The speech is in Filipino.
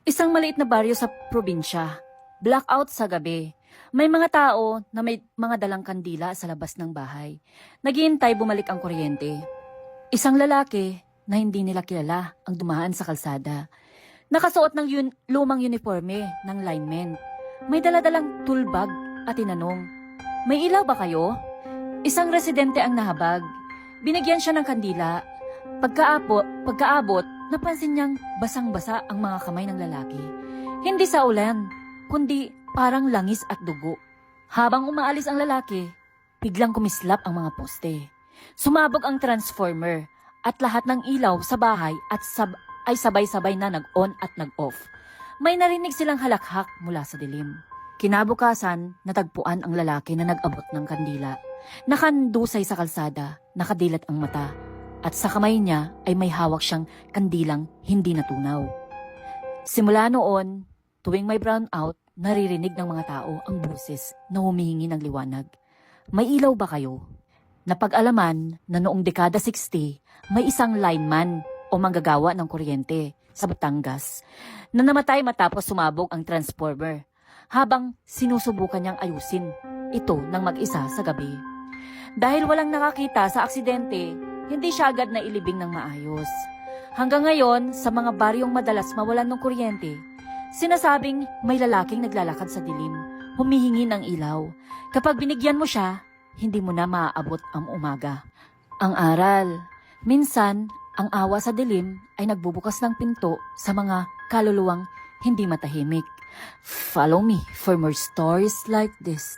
Isang maliit na baryo sa probinsya. Blackout sa gabi. May mga tao na may mga dalang kandila sa labas ng bahay. Naghihintay bumalik ang kuryente. Isang lalaki na hindi nila kilala ang dumaan sa kalsada. Nakasuot ng lumang uniforme ng lineman. May daladalang toolbag at tinanong, "May ilaw ba kayo?" Isang residente ang nahabag. Binigyan siya ng kandila. Pagkaabot, napansin niyang basang-basa ang mga kamay ng lalaki. Hindi sa ulan, kundi parang langis at dugo. Habang umaalis ang lalaki, biglang kumislap ang mga poste. Sumabog ang transformer at lahat ng ilaw sa bahay ay sabay-sabay na nag-on at nag-off. May narinig silang halakhak mula sa dilim. Kinabukasan, natagpuan ang lalaki na nag-abot ng kandila. Nakandusay sa kalsada, nakadilat ang mata, at sa kamay niya ay may hawak siyang kandilang hindi natunaw. Simula noon, tuwing may brownout, naririnig ng mga tao ang boses na humihingi ng liwanag. May ilaw ba kayo? Napag-alaman na noong dekada 60, may isang lineman o manggagawa ng kuryente sa Batangas na namatay matapos sumabog ang transformer habang sinusubukan niyang ayusin ito ng mag-isa sa gabi. Dahil walang nakakita sa aksidente, hindi siya agad na ilibing ng maayos. Hanggang ngayon, sa mga baryong madalas mawalan ng kuryente, sinasabing may lalaking naglalakad sa dilim, humihingi ng ilaw. Kapag binigyan mo siya, hindi mo na maaabot ang umaga. Ang aral, minsan, ang awa sa dilim ay nagbubukas ng pinto sa mga kaluluwang hindi matahimik. Follow me for more stories like this.